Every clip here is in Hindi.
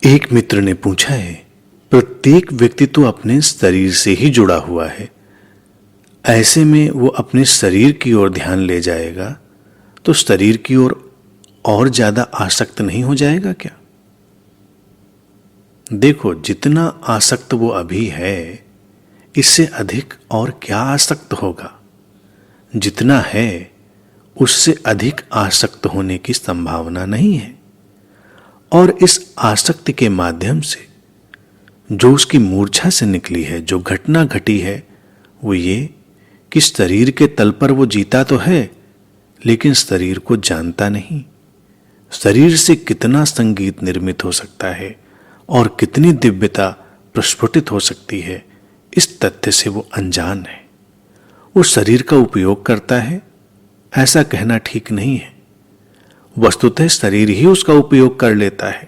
एक मित्र ने पूछा है, प्रत्येक व्यक्ति तो अपने शरीर से ही जुड़ा हुआ है, ऐसे में वो अपने शरीर की ओर ध्यान ले जाएगा तो शरीर की ओर और ज्यादा आसक्त नहीं हो जाएगा क्या? देखो, जितना आसक्त वो अभी है, इससे अधिक और क्या आसक्त होगा? जितना है उससे अधिक आसक्त होने की संभावना नहीं है। और इस आसक्ति के माध्यम से जो उसकी मूर्छा से निकली है, जो घटना घटी है, वो ये कि शरीर के तल पर वो जीता तो है, लेकिन शरीर को जानता नहीं। शरीर से कितना संगीत निर्मित हो सकता है और कितनी दिव्यता प्रस्फुटित हो सकती है, इस तथ्य से वो अनजान है। वो शरीर का उपयोग करता है, ऐसा कहना ठीक नहीं है। वस्तुतः शरीर ही उसका उपयोग कर लेता है।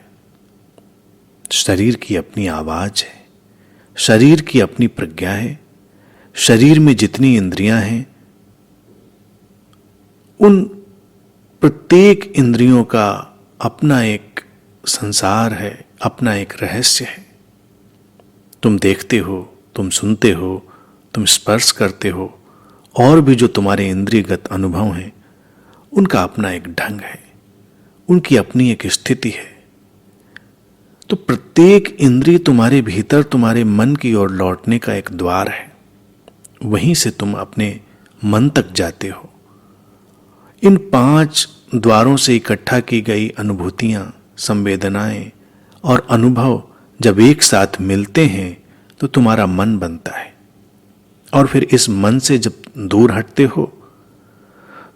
शरीर की अपनी आवाज है, शरीर की अपनी प्रज्ञा है, शरीर में जितनी इंद्रियां हैं, उन प्रत्येक इंद्रियों का अपना एक संसार है, अपना एक रहस्य है। तुम देखते हो, तुम सुनते हो, तुम स्पर्श करते हो, और भी जो तुम्हारे इंद्रियगत अनुभव हैं, उनका अपना एक ढंग है, उनकी अपनी एक स्थिति है। तो प्रत्येक इंद्रिय तुम्हारे भीतर, तुम्हारे मन की ओर लौटने का एक द्वार है। वहीं से तुम अपने मन तक जाते हो। इन 5 द्वारों से इकट्ठा की गई अनुभूतियां, संवेदनाएं और अनुभव जब एक साथ मिलते हैं तो तुम्हारा मन बनता है। और फिर इस मन से जब दूर हटते हो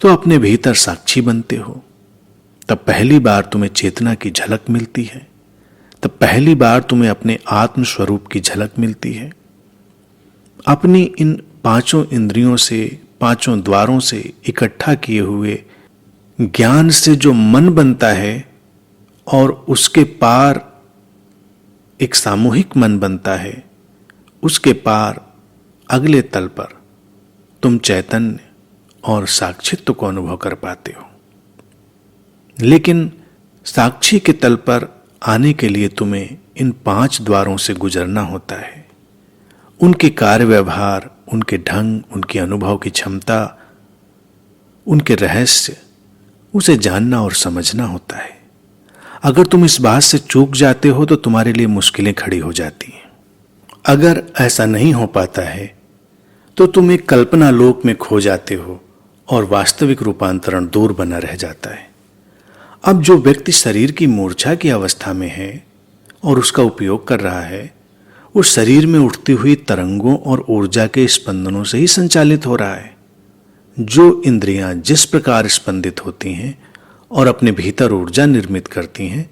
तो अपने भीतर साक्षी बनते हो। तब पहली बार तुम्हें चेतना की झलक मिलती है, तब पहली बार तुम्हें अपने आत्म स्वरूप की झलक मिलती है। अपनी इन 5 इंद्रियों से, 5 द्वारों से इकट्ठा किए हुए ज्ञान से जो मन बनता है और उसके पार एक सामूहिक मन बनता है, उसके पार अगले तल पर तुम चैतन्य और साक्षित्व को अनुभव कर पाते हो। लेकिन साक्षी के तल पर आने के लिए तुम्हें इन 5 द्वारों से गुजरना होता है। उनके कार्य व्यवहार, उनके ढंग, उनके अनुभव की क्षमता, उनके रहस्य, उसे जानना और समझना होता है। अगर तुम इस बात से चूक जाते हो तो तुम्हारे लिए मुश्किलें खड़ी हो जाती हैं। अगर ऐसा नहीं हो पाता है तो तुम एक कल्पना लोक में खो जाते हो और वास्तविक रूपांतरण दूर बना रह जाता है। अब जो व्यक्ति शरीर की मूर्छा की अवस्था में है और उसका उपयोग कर रहा है, वो शरीर में उठती हुई तरंगों और ऊर्जा के स्पंदनों से ही संचालित हो रहा है। जो इंद्रियां जिस प्रकार स्पंदित होती हैं और अपने भीतर ऊर्जा निर्मित करती हैं,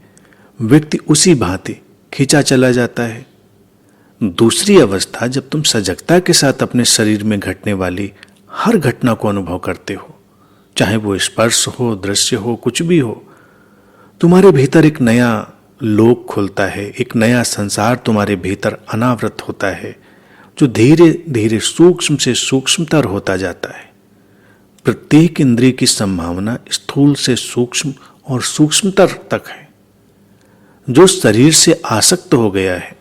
व्यक्ति उसी भांति खींचा चला जाता है। दूसरी अवस्था, जब तुम सजगता के साथ अपने शरीर में घटने वाली हर घटना को अनुभव करते हो, चाहे वो स्पर्श हो, दृश्य हो, कुछ भी हो, तुम्हारे भीतर एक नया लोक खुलता है, एक नया संसार तुम्हारे भीतर अनावृत होता है, जो धीरे धीरे सूक्ष्म से सूक्ष्मतर होता जाता है। प्रत्येक इंद्रिय की संभावना स्थूल से सूक्ष्म और सूक्ष्मतर तक है। जो शरीर से आसक्त हो गया है,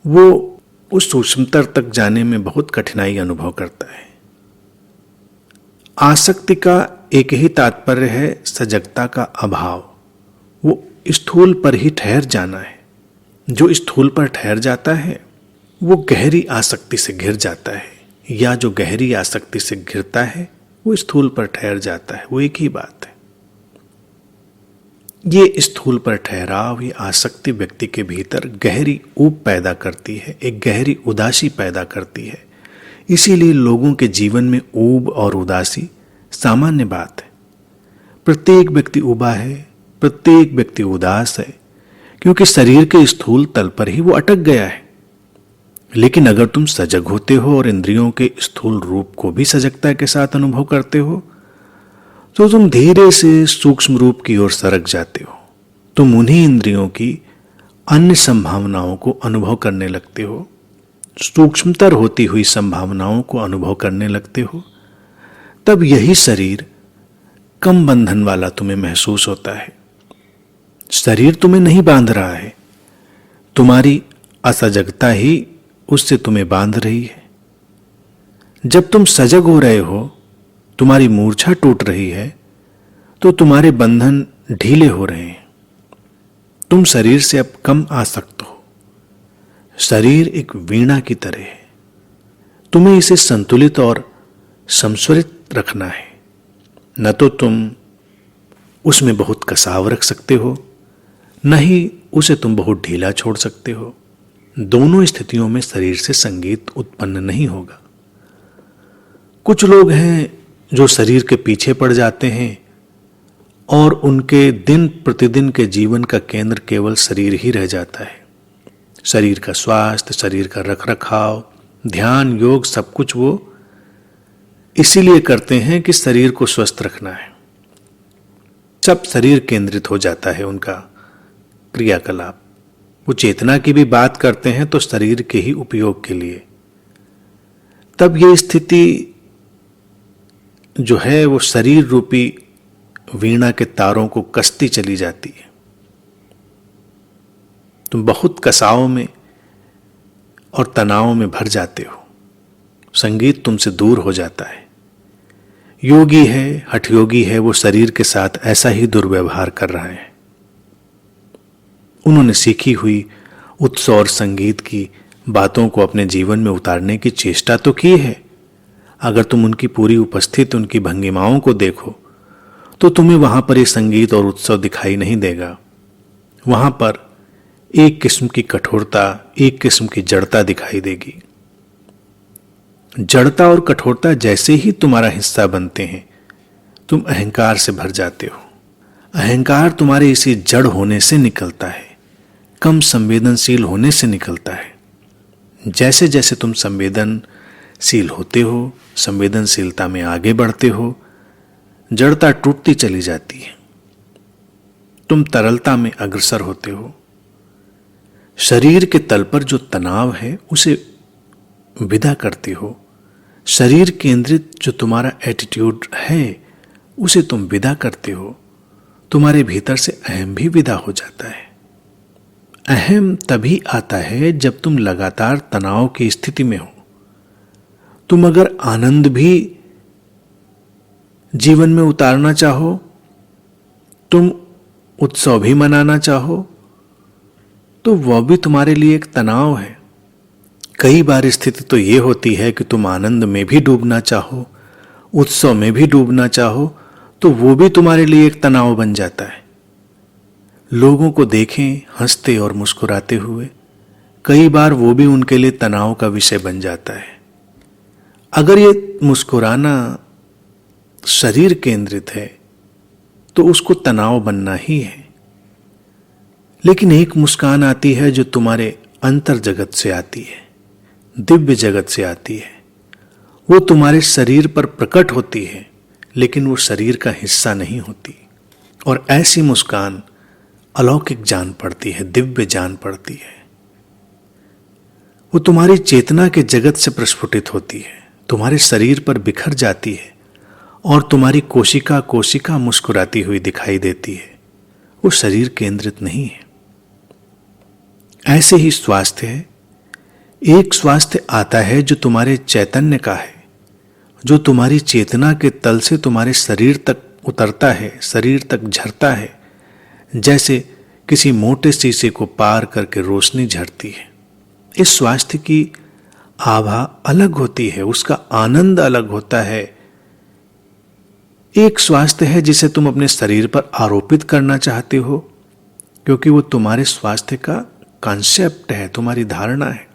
वो उस सूक्ष्मतर तक जाने में बहुत कठिनाई अनुभव करता है। आसक्ति का एक ही तात्पर्य है, सजगता का अभाव। वो स्थूल पर ही ठहर जाना है। जो स्थूल पर ठहर जाता है वो गहरी आसक्ति से घिर जाता है, या जो गहरी आसक्ति से घिरता है वो स्थूल पर ठहर जाता है। वो एक ही बात है। ये स्थूल पर ठहराव, ये आसक्ति व्यक्ति के भीतर गहरी ऊब पैदा करती है, एक गहरी उदासी पैदा करती है। इसीलिए लोगों के जीवन में ऊब और उदासी सामान्य बात है। प्रत्येक व्यक्ति उबा है, प्रत्येक व्यक्ति उदास है, क्योंकि शरीर के स्थूल तल पर ही वो अटक गया है। लेकिन अगर तुम सजग होते हो और इंद्रियों के स्थूल रूप को भी सजगता के साथ अनुभव करते हो, तो तुम धीरे से सूक्ष्म रूप की ओर सरक जाते हो। तुम उन्हीं इंद्रियों की अन्य संभावनाओं को अनुभव करने लगते हो, सूक्ष्मतर होती हुई संभावनाओं को अनुभव करने लगते हो। तब यही शरीर कम बंधन वाला तुम्हें महसूस होता है। शरीर तुम्हें नहीं बांध रहा है, तुम्हारी असजगता ही उससे तुम्हें बांध रही है। जब तुम सजग हो रहे हो, तुम्हारी मूर्छा टूट रही है, तो तुम्हारे बंधन ढीले हो रहे हैं। तुम शरीर से अब कम आसक्त हो। शरीर एक वीणा की तरह है, तुम्हें इसे संतुलित और समस्वरित रखना है। न तो तुम उसमें बहुत कसाव रख सकते हो, न ही उसे तुम बहुत ढीला छोड़ सकते हो। दोनों स्थितियों में शरीर से संगीत उत्पन्न नहीं होगा। कुछ लोग हैं जो शरीर के पीछे पड़ जाते हैं और उनके दिन प्रतिदिन के जीवन का केंद्र केवल शरीर ही रह जाता है। शरीर का स्वास्थ्य, शरीर का रखरखाव, ध्यान, योग, सब कुछ वो इसीलिए करते हैं कि शरीर को स्वस्थ रखना है। सब शरीर केंद्रित हो जाता है उनका क्रियाकलाप। वो चेतना की भी बात करते हैं तो शरीर के ही उपयोग के लिए। तब ये स्थिति जो है वो शरीर रूपी वीणा के तारों को कसती चली जाती है। तुम बहुत कसाव में और तनाव में भर जाते हो, संगीत तुमसे दूर हो जाता है। योगी है, हठयोगी है, वो शरीर के साथ ऐसा ही दुर्व्यवहार कर रहे हैं। उन्होंने सीखी हुई उत्सव और संगीत की बातों को अपने जीवन में उतारने की चेष्टा तो की है। अगर तुम उनकी पूरी उपस्थित उनकी भंगिमाओं को देखो तो तुम्हें वहां पर ये संगीत और उत्सव दिखाई नहीं देगा। वहां पर एक किस्म की कठोरता, एक किस्म की जड़ता दिखाई देगी। जड़ता और कठोरता जैसे ही तुम्हारा हिस्सा बनते हैं, तुम अहंकार से भर जाते हो। अहंकार तुम्हारे इसी जड़ होने से निकलता है, कम संवेदनशील होने से निकलता है। जैसे जैसे तुम संवेदनशील होते हो, संवेदनशीलता में आगे बढ़ते हो, जड़ता टूटती चली जाती है। तुम तरलता में अग्रसर होते हो। शरीर के तल पर जो तनाव है उसे विदा करते हो। शरीर केंद्रित जो तुम्हारा एटीट्यूड है उसे तुम विदा करते हो। तुम्हारे भीतर से अहम भी विदा हो जाता है। अहम तभी आता है जब तुम लगातार तनाव की स्थिति में हो। तुम अगर आनंद भी जीवन में उतारना चाहो, तुम उत्सव भी मनाना चाहो, तो वह भी तुम्हारे लिए एक तनाव है। कई बार स्थिति तो यह होती है कि तुम आनंद में भी डूबना चाहो, उत्सव में भी डूबना चाहो, तो वो भी तुम्हारे लिए एक तनाव बन जाता है। लोगों को देखें हंसते और मुस्कुराते हुए, कई बार वो भी उनके लिए तनाव का विषय बन जाता है। अगर ये मुस्कुराना शरीर केंद्रित है तो उसको तनाव बनना ही है। लेकिन एक मुस्कान आती है जो तुम्हारे अंतर जगत से आती है, दिव्य जगत से आती है। वो तुम्हारे शरीर पर प्रकट होती है, लेकिन वो शरीर का हिस्सा नहीं होती। और ऐसी मुस्कान अलौकिक जान पड़ती है, दिव्य जान पड़ती है। वो तुम्हारी चेतना के जगत से प्रस्फुटित होती है, तुम्हारे शरीर पर बिखर जाती है और तुम्हारी कोशिका कोशिका मुस्कुराती हुई दिखाई देती है। वो शरीर केंद्रित नहीं है। ऐसे ही स्वास्थ्य है। एक स्वास्थ्य आता है जो तुम्हारे चैतन्य का है, जो तुम्हारी चेतना के तल से तुम्हारे शरीर तक उतरता है, शरीर तक झरता है। जैसे किसी मोटे शीशे को पार करके रोशनी झरती है। इस स्वास्थ्य की आभा अलग होती है, उसका आनंद अलग होता है। एक स्वास्थ्य है जिसे तुम अपने शरीर पर आरोपित करना चाहते हो, क्योंकि वो तुम्हारे स्वास्थ्य का कॉन्सेप्ट है, तुम्हारी धारणा है।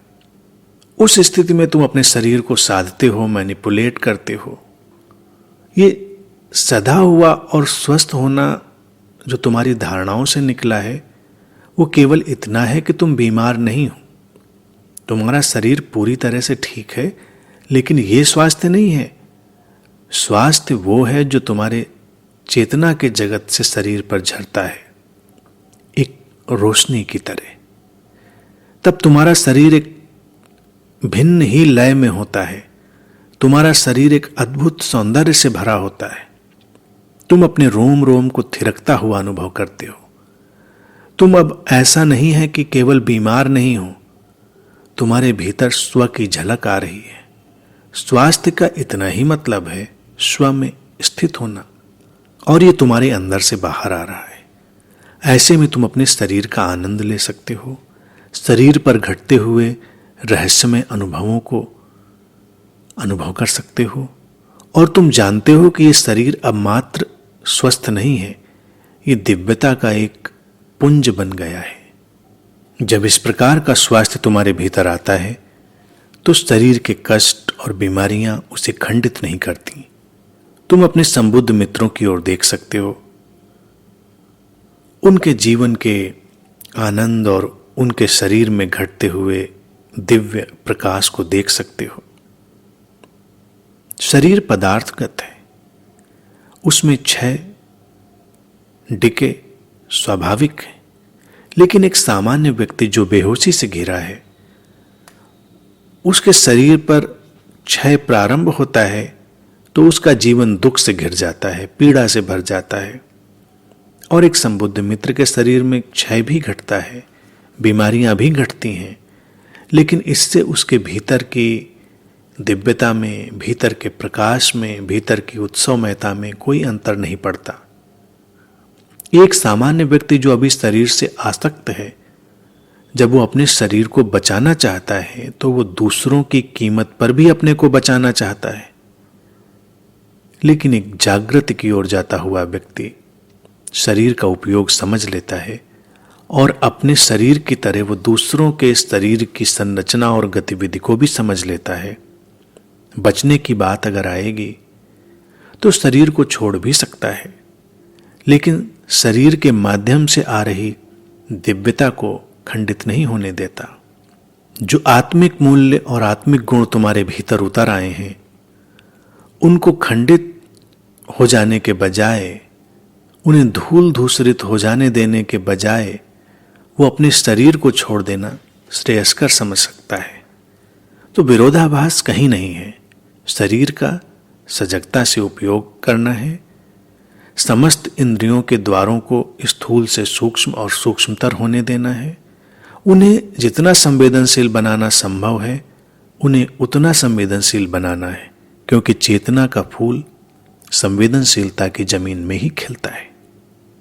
उस स्थिति में तुम अपने शरीर को साधते हो, मैनिपुलेट करते हो। ये सदा हुआ और स्वस्थ होना जो तुम्हारी धारणाओं से निकला है, वो केवल इतना है कि तुम बीमार नहीं हो। तुम्हारा शरीर पूरी तरह से ठीक है, लेकिन ये स्वास्थ्य नहीं है। स्वास्थ्य वो है जो तुम्हारे चेतना के जगत से शरीर पर झरता है, एक रोशनी की तरह। तब तुम्हारा शरीर एक भिन्न ही लय में होता है। तुम्हारा शरीर एक अद्भुत सौंदर्य से भरा होता है। तुम अपने रोम रोम को थिरकता हुआ अनुभव करते हो। तुम अब ऐसा नहीं है कि केवल बीमार नहीं हो, तुम्हारे भीतर स्व की झलक आ रही है। स्वास्थ्य का इतना ही मतलब है स्व में स्थित होना, और ये तुम्हारे अंदर से बाहर आ रहा है। ऐसे में तुम अपने शरीर का आनंद ले सकते हो, शरीर पर घटते हुए रहस्यमय अनुभवों को अनुभव कर सकते हो, और तुम जानते हो कि ये शरीर अब मात्र स्वस्थ नहीं है, ये दिव्यता का एक पुंज बन गया है। जब इस प्रकार का स्वास्थ्य तुम्हारे भीतर आता है तो शरीर के कष्ट और बीमारियां उसे खंडित नहीं करती। तुम अपने संबुद्ध मित्रों की ओर देख सकते हो, उनके जीवन के आनंद और उनके शरीर में घटते हुए दिव्य प्रकाश को देख सकते हो। शरीर पदार्थगत है, उसमें क्षय डिके स्वाभाविक है, लेकिन एक सामान्य व्यक्ति जो बेहोशी से घिरा है, उसके शरीर पर क्षय प्रारंभ होता है तो उसका जीवन दुख से घिर जाता है, पीड़ा से भर जाता है। और एक संबुद्ध मित्र के शरीर में क्षय भी घटता है, बीमारियां भी घटती हैं, लेकिन इससे उसके भीतर की दिव्यता में, भीतर के प्रकाश में, भीतर की उत्सवमयता में कोई अंतर नहीं पड़ता। एक सामान्य व्यक्ति जो अभी शरीर से आसक्त है, जब वो अपने शरीर को बचाना चाहता है तो वो दूसरों की कीमत पर भी अपने को बचाना चाहता है। लेकिन एक जागृति की ओर जाता हुआ व्यक्ति शरीर का उपयोग समझ लेता है और अपने शरीर की तरह वो दूसरों के शरीर की संरचना और गतिविधि को भी समझ लेता है। बचने की बात अगर आएगी तो शरीर को छोड़ भी सकता है, लेकिन शरीर के माध्यम से आ रही दिव्यता को खंडित नहीं होने देता। जो आत्मिक मूल्य और आत्मिक गुण तुम्हारे भीतर उतर आए हैं, उनको खंडित हो जाने के बजाय, उन्हें धूल धूसरित हो जाने देने के बजाय वो अपने शरीर को छोड़ देना श्रेयस्कर समझ सकता है। तो विरोधाभास कहीं नहीं है। शरीर का सजगता से उपयोग करना है, समस्त इंद्रियों के द्वारों को स्थूल से सूक्ष्म और सूक्ष्मतर होने देना है, उन्हें जितना संवेदनशील बनाना संभव है उन्हें उतना संवेदनशील बनाना है, क्योंकि चेतना का फूल संवेदनशीलता की जमीन में ही खिलता है।